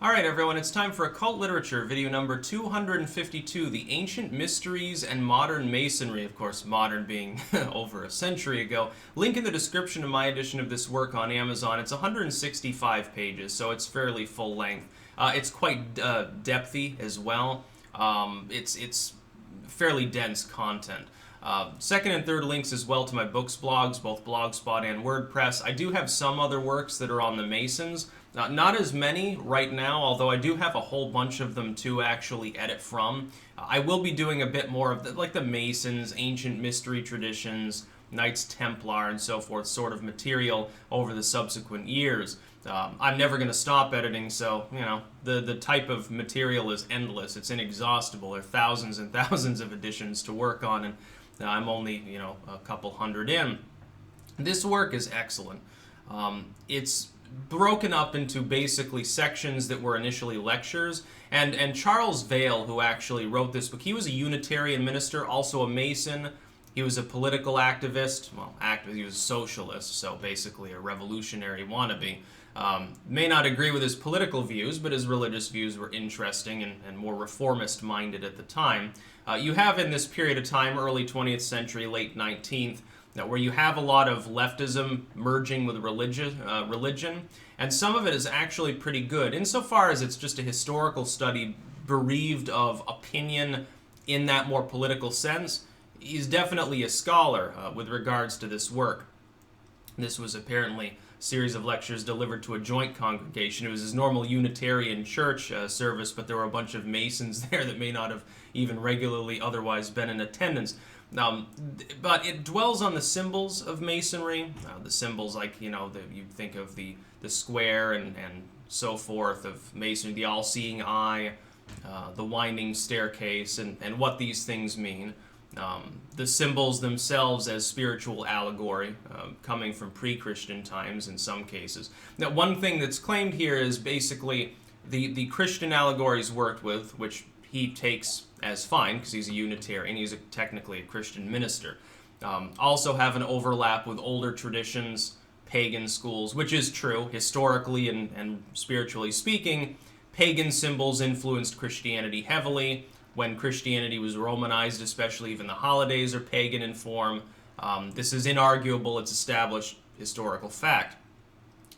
Alright everyone, it's time for Occult Literature, video number 252, The Ancient Mysteries and Modern Masonry, of course modern being over a century ago. Link in the description of my edition of this work on Amazon. It's 165 pages, so it's fairly full length. It's quite depthy as well. It's fairly dense content. Second and third links as well to my books blogs, both Blogspot and WordPress. I do have some other works that are on the Masons. Not as many right now, although I do have a whole bunch of them to actually edit from. I will be doing a bit more of the Masons, ancient mystery traditions, Knights Templar, and so forth sort of material over the subsequent years. I'm never going to stop editing, so, you know, the type of material is endless. It's inexhaustible. There are thousands and thousands of editions to work on, and I'm only, you know, a couple hundred in. This work is excellent. It's broken up into basically sections that were initially lectures, and Charles Vail, who actually wrote this book, he was a Unitarian minister, also a Mason. He was a political activist. Well, he was a socialist, so basically a revolutionary wannabe. May not agree with his political views, but his religious views were interesting and more reformist-minded at the time. You have in this period of time, early 20th century, late 19th, where you have a lot of leftism merging with religion, and some of it is actually pretty good, insofar as it's just a historical study bereaved of opinion in that more political sense. He's definitely a scholar with regards to this work. This was apparently a series of lectures delivered to a joint congregation. It was his normal Unitarian church service, but there were a bunch of Masons there that may not have even regularly otherwise been in attendance. But it dwells on the symbols of Masonry, the symbols like, you know, you think of the square and so forth of Masonry, the all-seeing eye, the winding staircase, and what these things mean. The symbols themselves as spiritual allegory, coming from pre-Christian times in some cases. Now, one thing that's claimed here is basically the Christian allegories worked with, which he takes as fine because he's a Unitarian, he's technically a Christian minister. Also have an overlap with older traditions, pagan schools, which is true, historically and spiritually speaking. Pagan symbols influenced Christianity heavily. When Christianity was Romanized, especially even the holidays are pagan in form. This is inarguable, it's established historical fact.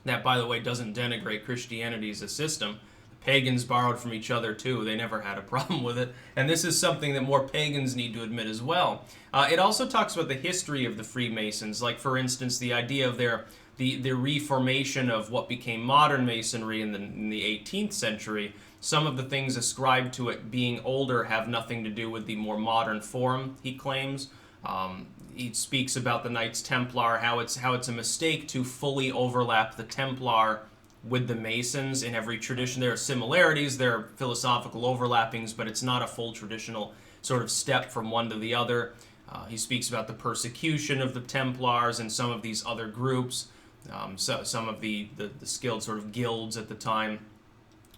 That, by the way, doesn't denigrate Christianity as a system. Pagans borrowed from each other too. They never had a problem with it. And this is something that more pagans need to admit as well. It also talks about the history of the Freemasons, like, for instance, the idea of the reformation of what became modern Masonry in the 18th century. Some of the things ascribed to it being older have nothing to do with the more modern form, he claims. He speaks about the Knights Templar, how it's a mistake to fully overlap the Templar with the Masons. In every tradition there are similarities, there are philosophical overlappings, but it's not a full traditional sort of step from one to the other. He speaks about the persecution of the Templars and some of these other groups, so some of the skilled sort of guilds at the time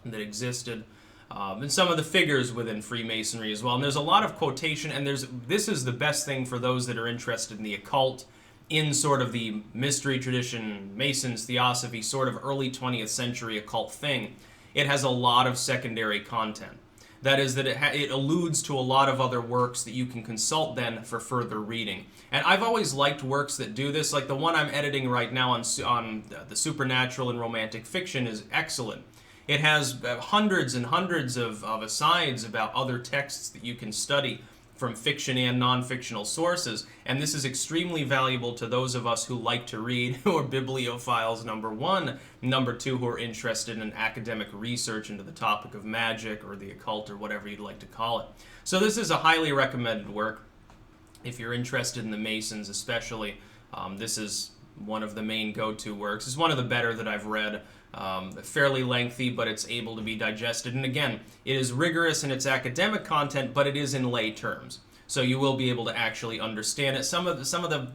that existed, and some of the figures within Freemasonry as well. And there's a lot of quotation, and this is the best thing for those that are interested in the occult, in sort of the mystery tradition, Masons, Theosophy, sort of early 20th century occult thing. It has a lot of secondary content. That is, that it alludes to a lot of other works that you can consult then for further reading. And I've always liked works that do this, like the one I'm editing right now on the supernatural and romantic fiction is excellent. It has hundreds and hundreds of asides about other texts that you can study from fiction and non-fictional sources, and this is extremely valuable to those of us who like to read, who are bibliophiles, number one, number two, who are interested in academic research into the topic of magic or the occult or whatever you'd like to call it. So this is a highly recommended work if you're interested in the Masons especially. This is one of the main go-to works. It's one of the better that I've read. Fairly lengthy, but it's able to be digested. And again, it is rigorous in its academic content, but it is in lay terms. So you will be able to actually understand it. Some of the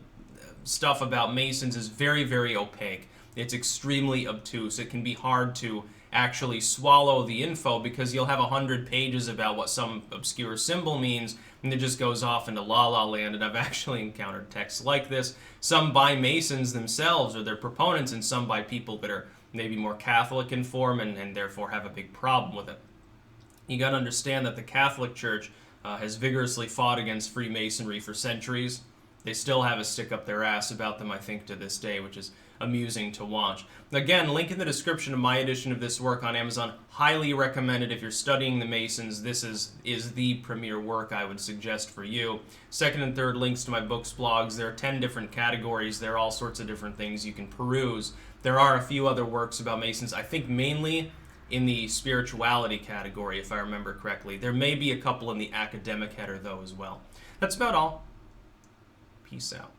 stuff about Masons is very, very opaque. It's extremely obtuse. It can be hard to actually swallow the info because you'll have 100 pages about what some obscure symbol means, and it just goes off into la-la land. And I've actually encountered texts like this, some by Masons themselves or their proponents, and some by people that are maybe more Catholic in form and therefore have a big problem with it. You got to understand that the Catholic Church has vigorously fought against Freemasonry for centuries. They still have a stick up their ass about them, I think, to this day, which is amusing to watch. Again, link in the description of my edition of this work on Amazon. Highly recommended if you're studying the Masons. This is the premier work I would suggest for you. Second and third links to my books, blogs. There are 10 different categories. There are all sorts of different things you can peruse. There are a few other works about Masons, I think mainly in the spirituality category, if I remember correctly. There may be a couple in the academic header, though, as well. That's about all. Peace out.